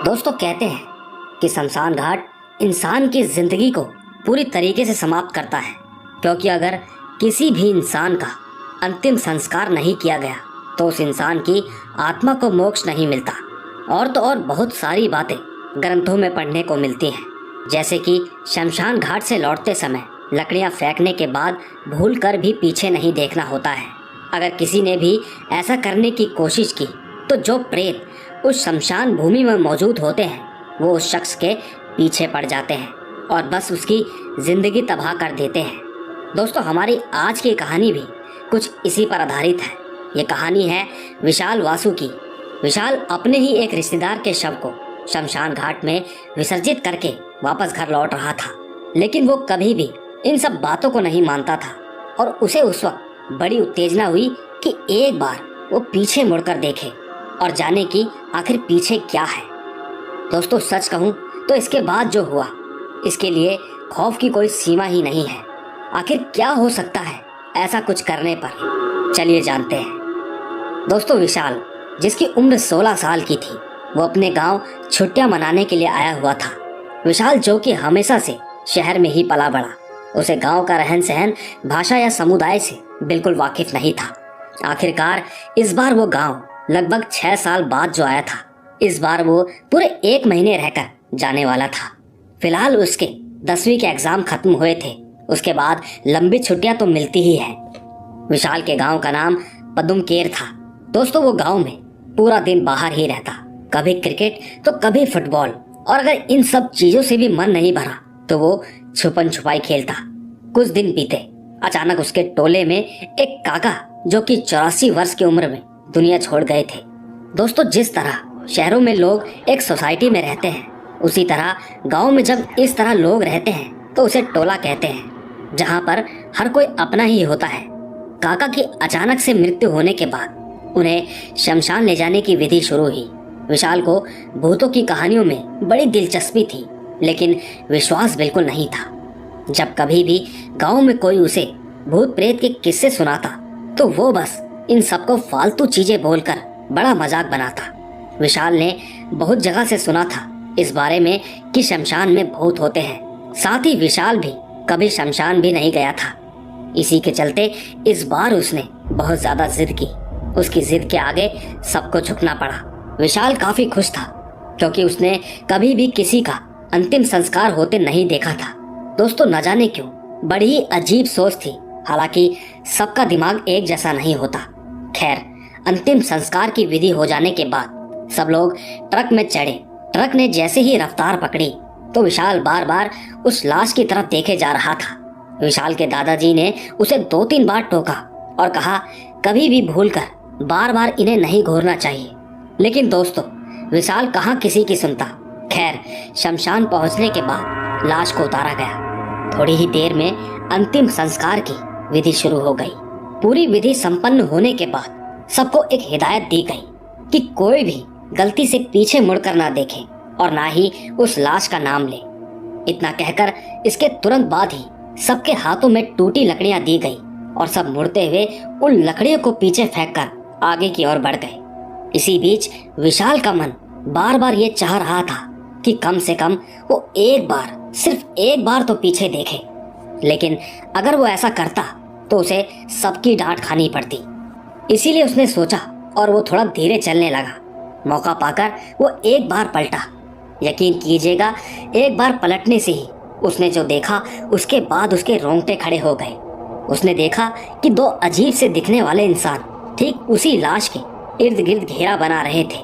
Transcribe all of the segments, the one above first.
दोस्तों कहते हैं कि शमशान घाट इंसान की जिंदगी को पूरी तरीके से समाप्त करता है, क्योंकि अगर किसी भी इंसान का अंतिम संस्कार नहीं किया गया तो उस इंसान की आत्मा को मोक्ष नहीं मिलता। और तो और बहुत सारी बातें ग्रंथों में पढ़ने को मिलती हैं, जैसे कि शमशान घाट से लौटते समय लकड़ियां फेंकने के बाद भूल कर भी पीछे नहीं देखना होता है। अगर किसी ने भी ऐसा करने की कोशिश की तो जो प्रेत उस शमशान भूमि में मौजूद होते हैं वो उस शख्स के पीछे पड़ जाते हैं और बस उसकी ज़िंदगी तबाह कर देते हैं। दोस्तों हमारी आज की कहानी भी कुछ इसी पर आधारित है। ये कहानी है विशाल वासु की। विशाल अपने ही एक रिश्तेदार के शव को शमशान घाट में विसर्जित करके वापस घर लौट रहा था, लेकिन वो कभी भी इन सब बातों को नहीं मानता था और उसे उस वक्त बड़ी उत्तेजना हुई कि एक बार वो पीछे मुड़कर देखे और जाने कि आखिर पीछे क्या है। दोस्तों सच कहूँ तो इसके बाद जो हुआ, इसके लिए खौफ की कोई सीमा ही नहीं है। आखिर क्या हो सकता है ऐसा कुछ करने पर, चलिए जानते हैं। दोस्तों विशाल, जिसकी उम्र 16 साल की थी, वो अपने गांव छुट्टियां मनाने के लिए आया हुआ था। विशाल जो कि हमेशा से शहर में ही पला बड़ा, उसे गांव का रहन सहन, भाषा या समुदाय से बिल्कुल वाकिफ नहीं था। आखिरकार इस बार वो गांव लगभग 6 साल बाद जो आया था, इस बार वो पूरे 1 महीने रहकर जाने वाला था। फिलहाल उसके 10वीं के एग्जाम खत्म हुए थे, उसके बाद लंबी छुट्टियां तो मिलती ही है। विशाल के गांव का नाम पदुमकेर था। दोस्तों वो गांव में पूरा दिन बाहर ही रहता, कभी क्रिकेट तो कभी फुटबॉल, और अगर इन सब चीजों से भी मन नहीं भरा तो वो छुपन छुपाई खेलता। कुछ दिन बीते, अचानक उसके टोले में एक काका जो कि 84 वर्ष की उम्र में दुनिया छोड़ गए थे। दोस्तों जिस तरह शहरों में लोग एक सोसाइटी में रहते हैं, उसी तरह गांव में जब इस तरह लोग रहते हैं तो उसे टोला कहते हैं, जहां पर हर कोई अपना ही होता है। काका की अचानक से मृत्यु होने के बाद उन्हें शमशान ले जाने की विधि शुरू हुई। विशाल को भूतों की कहानियों में बड़ी दिलचस्पी थी, लेकिन विश्वास बिल्कुल नहीं था। जब कभी भी गांव में कोई उसे भूत प्रेत के किस्से सुनाता तो वो बस इन सबको फालतू चीजें बोलकर बड़ा मजाक बनाता। विशाल ने बहुत जगह से सुना था इस बारे में कि शमशान में भूत होते हैं। साथ ही विशाल भी कभी शमशान भी नहीं गया था। इसी के चलते इस बार उसने बहुत ज्यादा जिद की। उसकी जिद के आगे सबको झुकना पड़ा। विशाल काफी खुश था क्योंकि उसने कभी भी किसी का अंतिम संस्कार होते नहीं देखा था। दोस्तों न जाने क्यों बड़ी ही अजीब सोच थी, हालांकि सबका दिमाग एक जैसा नहीं होता। खैर, अंतिम संस्कार की विधि हो जाने के बाद सब लोग ट्रक में चढ़े। ट्रक ने जैसे ही रफ्तार पकड़ी तो विशाल बार बार उस लाश की तरफ देखे जा रहा था। विशाल के दादाजी ने उसे 2-3 बार टोका और कहा कभी भी भूलकर बार बार इन्हें नहीं घूरना चाहिए, लेकिन दोस्तों विशाल कहाँ किसी की सुनता। खैर, शमशान पहुंचने के बाद लाश को उतारा गया। थोड़ी ही देर में अंतिम संस्कार की विधि शुरू हो गई। पूरी विधि संपन्न होने के बाद सबको एक हिदायत दी गई कि कोई भी गलती से पीछे मुड़कर ना देखे और ना ही उस लाश का नाम ले। इतना कहकर इसके तुरंत बाद ही सबके हाथों में टूटी लकड़ियां दी गई और सब मुड़ते हुए उन लकड़ियों को पीछे फेंककर आगे की ओर बढ़ गए। इसी बीच विशाल का मन बार बार ये चाह रहा था कि कम से कम वो एक बार, सिर्फ एक बार तो पीछे देखे, लेकिन अगर वो ऐसा करता तो उसे सबकी डांट खानी पड़ती। इसीलिए उसने सोचा और वो थोड़ा धीरे चलने लगा। मौका पाकर वो एक बार पलटा। यकीन कीजिएगा, एक बार पलटने से ही उसने जो देखा उसके बाद उसके रोंगटे खड़े हो गए। उसने देखा कि 2 अजीब से दिखने वाले इंसान ठीक उसी लाश के इर्द गिर्द घेरा बना रहे थे।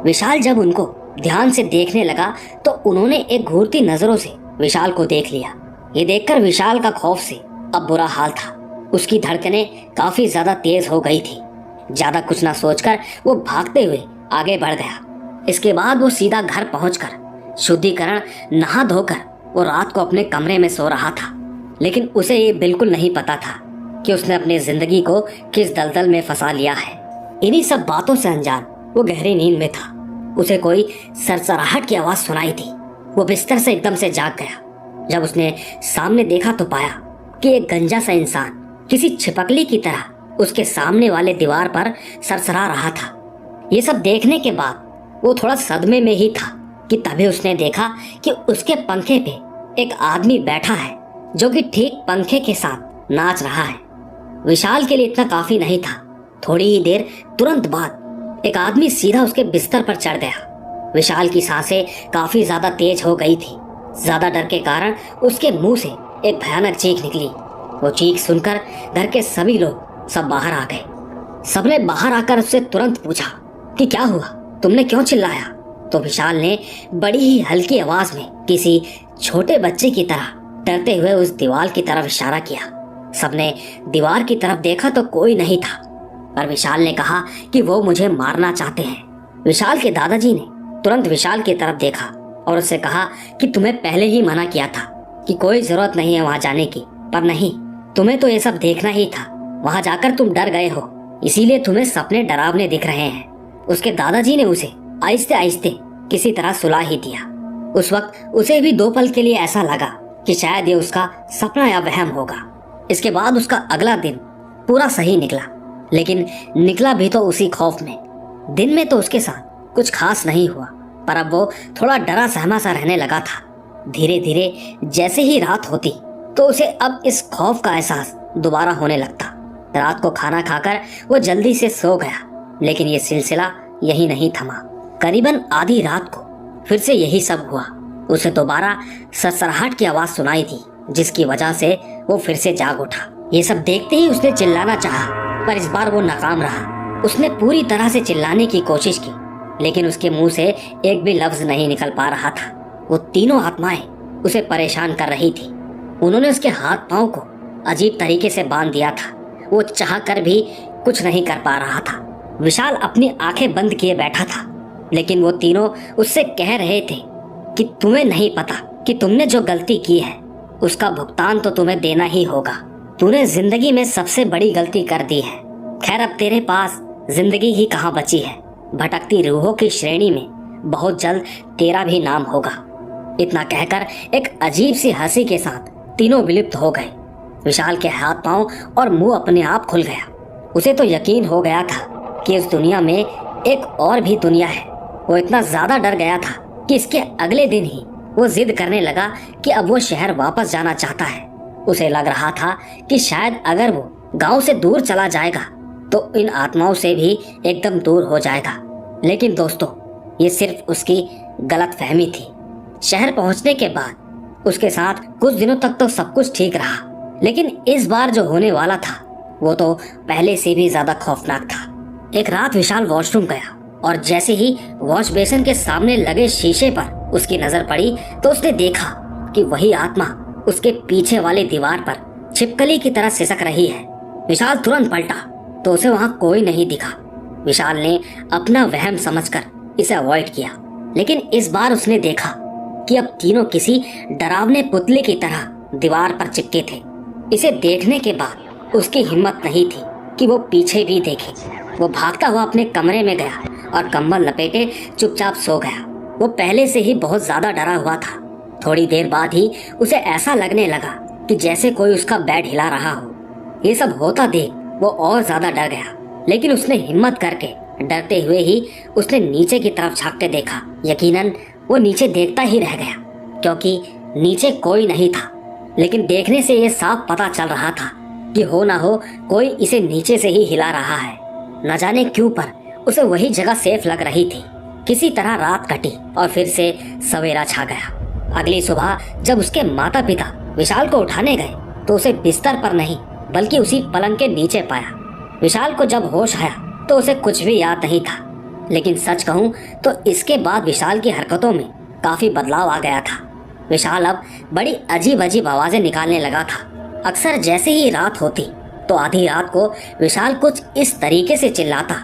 विशाल जब उनको ध्यान से देखने लगा तो उन्होंने एक घूरती नजरों से विशाल को देख लिया। ये देखकर विशाल का खौफ से अब बुरा हाल था। उसकी धड़कनें काफी ज्यादा तेज हो गई थी। ज्यादा कुछ ना सोचकर वो भागते हुए आगे बढ़ गया। इसके बाद वो सीधा घर पहुंचकर शुद्धिकरण, नहा धोकर वो रात को अपने कमरे में सो रहा था। लेकिन उसे ये बिल्कुल नहीं पता था कि उसने अपनी जिंदगी को किस दलदल में फंसा लिया है। इन्हीं सब बातों से अनजान वो गहरी नींद में था। उसे कोई सरसराहट की आवाज सुनाई थी। वो बिस्तर से एकदम से जाग गया। जब उसने सामने देखा तो पाया कि एक गंजा सा इंसान किसी छिपकली की तरह उसके सामने वाले दीवार पर सरसरा रहा था। ये सब देखने के बाद वो थोड़ा सदमे में ही था। कि तभी उसने देखा कि उसके पंखे पे एक आदमी बैठा है जो कि ठीक पंखे के साथ नाच रहा है। विशाल के लिए इतना काफी नहीं था। थोड़ी ही देर तुरंत बाद एक आदमी सीधा उसके बिस्तर पर चढ़ गया। विशाल की सांसें काफी ज्यादा तेज हो गई थी। ज्यादा डर के कारण उसके मुंह से एक भयानक चीख निकली। वो चीख सुनकर घर के सभी लोग सब बाहर आ गए। सबने बाहर आकर उससे तुरंत पूछा कि क्या हुआ, तुमने क्यों चिल्लाया? तो विशाल ने बड़ी ही हल्की आवाज में किसी छोटे बच्चे की तरह डरते हुए उस दीवार की तरफ इशारा किया। सबने दीवार की तरफ देखा तो कोई नहीं था, पर विशाल ने कहा कि वो मुझे मारना चाहते हैं। विशाल के दादाजी ने तुरंत विशाल की तरफ देखा और उससे कहा कि तुम्हें पहले ही मना किया था कि कोई जरूरत नहीं है वहां जाने की, पर नहीं, तुम्हें तो ये सब देखना ही था। वहां जाकर तुम डर गए हो, इसीलिए तुम्हें सपने डरावने दिख रहे हैं। उसके दादाजी ने उसे आहिस्ते आहिस्ते किसी तरह सुला ही दिया। उस वक्त उसे भी 2 पल के लिए ऐसा लगा कि शायद ये उसका सपना या वहम होगा। इसके बाद उसका अगला दिन पूरा सही निकला, लेकिन निकला भी तो उसी खौफ में। दिन में तो उसके साथ कुछ खास नहीं हुआ, पर अब वो थोड़ा डरा सहमा सा रहने लगा था। धीरे धीरे जैसे ही रात होती तो उसे अब इस खौफ का एहसास दोबारा होने लगता। रात को खाना खाकर वो जल्दी से सो गया, लेकिन ये सिलसिला यही नहीं थमा। करीबन आधी रात को फिर से यही सब हुआ। उसे दोबारा सरसराहट की आवाज सुनाई दी, जिसकी वजह से वो फिर से जाग उठा। ये सब देखते ही उसने चिल्लाना चाहा, पर इस बार वो नाकाम रहा। उसने पूरी तरह से चिल्लाने की कोशिश की, लेकिन उसके मुंह से एक भी लफ्ज नहीं निकल पा रहा था। वो तीनों आत्माएं उसे परेशान कर रही थी। उन्होंने उसके हाथ पांव को अजीब तरीके से बांध दिया था। वो चाह कर भी कुछ नहीं कर पा रहा था। विशाल अपनी आंखें बंद किए बैठा था, लेकिन वो तीनों उससे कह रहे थे कि तुम्हें नहीं पता कि तुमने जो गलती की है उसका भुगतान तो तुम्हें देना ही होगा। तूने जिंदगी में सबसे बड़ी गलती कर दी है। खैर, अब तेरे पास जिंदगी ही कहाँ बची है। भटकती रूहों की श्रेणी में बहुत जल्द तेरा भी नाम होगा। इतना कहकर एक अजीब सी हंसी के साथ तीनों विलुप्त हो गए। विशाल के हाथ पांव और मुंह अपने आप खुल गया। उसे तो यकीन हो गया था कि इस दुनिया में एक और भी दुनिया है। वो इतना ज्यादा डर गया था कि इसके अगले दिन ही वो जिद करने लगा कि अब वो शहर वापस जाना चाहता है। उसे लग रहा था कि शायद अगर वो गांव से दूर चला जाएगा तो इन आत्माओं से भी एकदम दूर हो जाएगा। लेकिन दोस्तों, ये सिर्फ उसकी गलत फहमी थी। शहर पहुंचने के बाद उसके साथ कुछ दिनों तक तो सब कुछ ठीक रहा, लेकिन इस बार जो होने वाला था वो तो पहले से भी ज्यादा खौफनाक था। एक रात विशाल वॉशरूम गया और जैसे ही वॉश बेसिन के सामने लगे शीशे पर उसकी नजर पड़ी तो उसने देखा कि वही आत्मा उसके पीछे वाली दीवार पर छिपकली की तरह सिसक रही है। विशाल तुरंत पलटा तो उसे वहां कोई नहीं दिखा। विशाल ने अपना वहम समझकर इसे अवॉइड किया, लेकिन इस बार उसने देखा कि अब तीनों किसी डरावने पुतले की तरह दीवार पर चिपके थे। इसे देखने के बाद उसकी हिम्मत नहीं थी कि वो पीछे भी देखे। वो भागता हुआ अपने कमरे में गया और कंबल लपेटे चुपचाप सो गया। वो पहले से ही बहुत ज्यादा डरा हुआ था। थोड़ी देर बाद ही उसे ऐसा लगने लगा कि जैसे कोई उसका बेड हिला रहा हो। ये सब होता देख वो और ज्यादा डर गया, लेकिन उसने हिम्मत करके डरते हुए ही उसने नीचे की तरफ झांक के देखा। यकीनन वो नीचे देखता ही रह गया, क्योंकि नीचे कोई नहीं था। लेकिन देखने से ये साफ पता चल रहा था कि हो ना हो कोई इसे नीचे से ही हिला रहा है। न जाने क्यों पर उसे वही जगह सेफ लग रही थी। किसी तरह रात कटी और फिर से सवेरा छा गया। अगली सुबह जब उसके माता पिता विशाल को उठाने गए तो उसे बिस्तर पर नहीं बल्कि उसी पलंग के नीचे पाया। विशाल को जब होश आया तो उसे कुछ भी याद नहीं था, लेकिन सच कहूँ तो इसके बाद विशाल की हरकतों में काफी बदलाव आ गया था। विशाल अब बड़ी अजीब अजीब आवाजें निकालने लगा था। अक्सर जैसे ही रात होती तो आधी रात को विशाल कुछ इस तरीके से चिल्लाता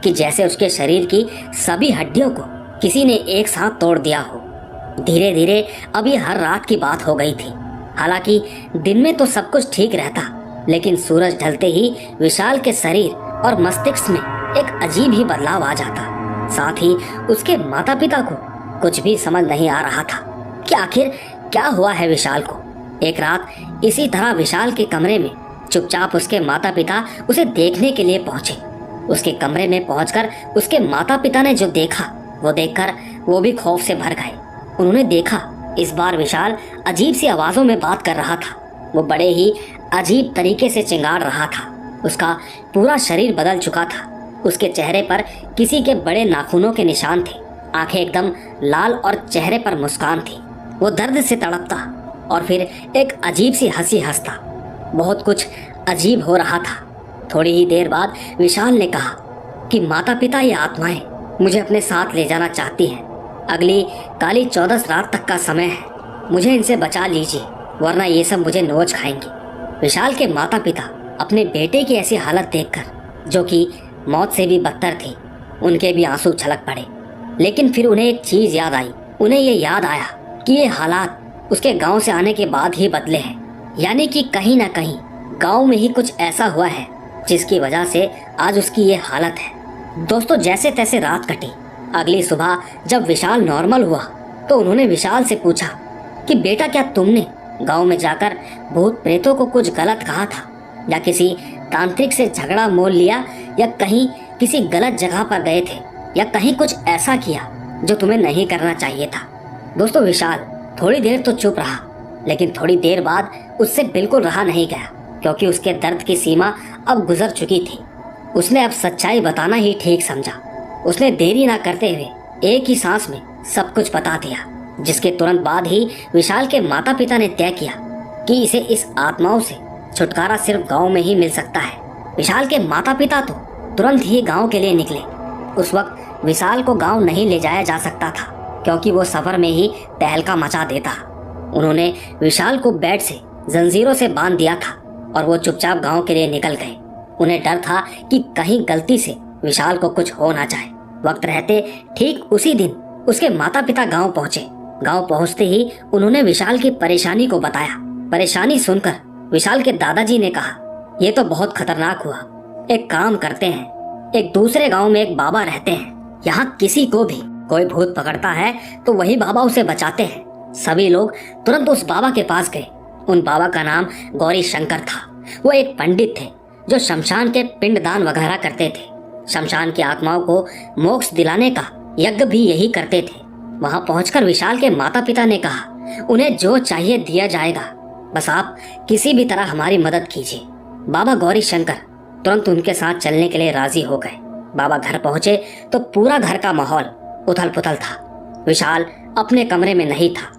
कि जैसे उसके शरीर की सभी हड्डियों को किसी ने एक साथ तोड़ दिया हो। धीरे धीरे अब ये हर रात की बात हो गई थी। हालांकि दिन में तो सब कुछ ठीक रहता, लेकिन सूरज ढलते ही विशाल के शरीर और मस्तिष्क में एक अजीब ही बदलाव आ जाता। साथ ही उसके माता पिता को कुछ भी समझ नहीं आ रहा था कि आखिर क्या हुआ है विशाल को। एक रात इसी तरह विशाल के कमरे में चुपचाप उसके माता पिता उसे देखने के लिए पहुंचे। उसके कमरे में पहुंचकर उसके माता पिता ने जो देखा वो देखकर वो भी खौफ से भर गए। उन्होंने देखा इस बार विशाल अजीब सी आवाजों में बात कर रहा था। वो बड़े ही अजीब तरीके से चिंगाड़ रहा था। उसका पूरा शरीर बदल चुका था। उसके चेहरे पर किसी के बड़े नाखूनों के निशान थे। आंखें एकदम लाल और चेहरे पर मुस्कान थी। वो दर्द से तड़पता और फिर एक अजीब सी हंसी हंसता। बहुत कुछ अजीब हो रहा था। थोड़ी ही देर बाद विशाल ने कहा कि माता पिता ये आत्माएं मुझे अपने साथ ले जाना चाहती हैं। अगली काली 14 रात तक का समय है। मुझे इनसे बचा लीजिए, वरना ये सब मुझे नोच खाएंगे। विशाल के माता पिता अपने बेटे की ऐसी हालत देखकर, जो कि मौत से भी बदतर थी, उनके भी आंसू छलक पड़े। लेकिन फिर उन्हें एक चीज याद आई। उन्हें ये याद आया कि ये हालात उसके गांव से आने के बाद ही बदले हैं। यानी कि कहीं ना कहीं गांव में ही कुछ ऐसा हुआ है जिसकी वजह से आज उसकी ये हालत है। दोस्तों, जैसे तैसे रात कटी। अगली सुबह जब विशाल नॉर्मल हुआ तो उन्होंने विशाल से पूछा कि बेटा, क्या तुमने गांव में जाकर भूत प्रेतों को कुछ गलत कहा था, या किसी तांत्रिक से झगड़ा मोल लिया, या कहीं किसी गलत जगह पर गए थे, या कहीं कुछ ऐसा किया जो तुम्हें नहीं करना चाहिए था? दोस्तों, विशाल थोड़ी देर तो चुप रहा, लेकिन थोड़ी देर बाद उससे बिल्कुल रहा नहीं गया, क्योंकि उसके दर्द की सीमा अब गुजर चुकी थी। उसने अब सच्चाई बताना ही ठीक समझा। उसने देरी ना करते हुए एक ही सांस में सब कुछ बता दिया, जिसके तुरंत बाद ही विशाल के माता पिता ने तय किया कि इसे इस आत्माओं से छुटकारा सिर्फ गांव में ही मिल सकता है। विशाल के माता पिता तो तुरंत ही गांव के लिए निकले। उस वक्त विशाल को गांव नहीं ले जाया जा सकता था, क्योंकि वो सफर में ही तहलका मचा देता। उन्होंने विशाल को बेड से जंजीरों से बांध दिया था और वो चुपचाप गांव के लिए निकल गए। उन्हें डर था कि कहीं गलती से विशाल को कुछ हो ना जाए। वक्त रहते ठीक उसी दिन उसके माता पिता गांव पहुंचे। गांव पहुंचते ही उन्होंने विशाल की परेशानी को बताया। परेशानी सुनकर विशाल के दादाजी ने कहा, ये तो बहुत खतरनाक हुआ। एक काम करते हैं, एक दूसरे गांव में एक बाबा रहते हैं। यहाँ किसी को भी कोई भूत पकड़ता है तो वही बाबा उसे बचाते हैं। सभी लोग तुरंत उस बाबा के पास गए। उन बाबा का नाम गौरी शंकर था। वो एक पंडित थे जो शमशान के पिंडदान वगैरह करते थे। शमशान की आत्माओं को मोक्ष दिलाने का यज्ञ भी यही करते थे। वहां पहुंचकर विशाल के माता पिता ने कहा, उन्हें जो चाहिए दिया जाएगा, बस आप किसी भी तरह हमारी मदद कीजिए। बाबा गौरी शंकर तुरंत उनके साथ चलने के लिए राजी हो गए। बाबा घर पहुंचे तो पूरा घर का माहौल उथल पुथल था। विशाल अपने कमरे में नहीं था।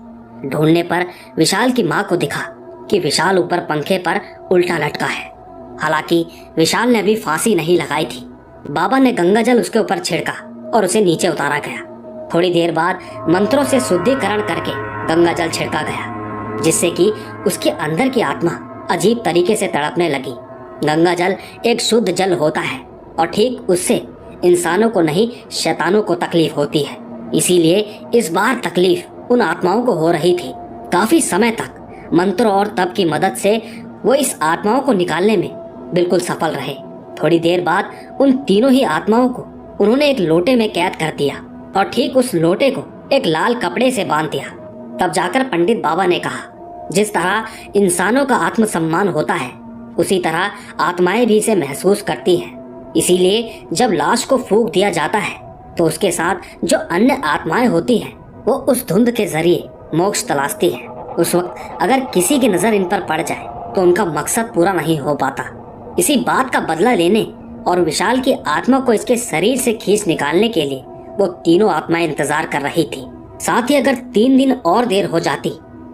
ढूंढने पर विशाल की माँ को दिखा कि विशाल ऊपर पंखे पर उल्टा लटका है। हालांकि विशाल ने अभी फांसी नहीं लगाई थी। बाबा ने गंगा जल उसके ऊपर छिड़का और उसे नीचे उतारा गया। थोड़ी देर बाद मंत्रों से शुद्धिकरण करके गंगा जल छिड़का गया, जिससे कि उसके अंदर की आत्मा अजीब तरीके से तड़पने लगी। गंगा जल एक शुद्ध जल होता है और ठीक उससे इंसानों को नहीं, शैतानों को तकलीफ होती है। इसीलिए इस बार तकलीफ उन आत्माओं को हो रही थी। काफी समय तक मंत्रों और तप की मदद से वो इस आत्माओं को निकालने में बिल्कुल सफल रहे। थोड़ी देर बाद उन तीनों ही आत्माओं को उन्होंने एक लोटे में कैद कर दिया और ठीक उस लोटे को एक लाल कपड़े से बांध दिया। तब जाकर पंडित बाबा ने कहा, जिस तरह इंसानों का आत्मसम्मान होता है, उसी तरह आत्माएं भी इसे महसूस करती हैं। इसीलिए जब लाश को फूंक दिया जाता है तो उसके साथ जो अन्य आत्माएं होती हैं, वो उस धुंध के जरिए मोक्ष तलाशती हैं। उस वक्त अगर किसी की नजर इन पर पड़ जाए तो उनका मकसद पूरा नहीं हो पाता। इसी बात का बदला लेने और विशाल की आत्मा को इसके शरीर से खींच निकालने के लिए वो तीनों आत्माएं इंतजार कर रही थी। साथ ही अगर 3 दिन और देर हो जाती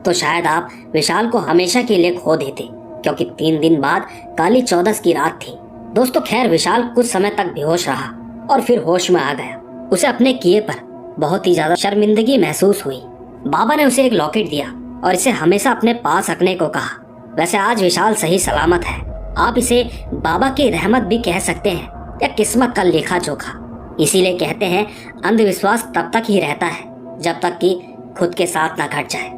तो शायद आप विशाल को हमेशा के लिए खो देते, क्योंकि 3 दिन बाद काली 14 की रात थी। दोस्तों, खैर विशाल कुछ समय तक बेहोश रहा और फिर होश में आ गया। उसे अपने किए पर बहुत ही ज्यादा शर्मिंदगी महसूस हुई। बाबा ने उसे एक लॉकेट दिया और इसे हमेशा अपने पास रखने को कहा। वैसे आज विशाल सही सलामत है। आप इसे बाबा की रहमत भी कह सकते हैं या किस्मत का लेखा जोखा। इसीलिए कहते हैं अंधविश्वास तब तक ही रहता है जब तक कि खुद के साथ ना घट जाए।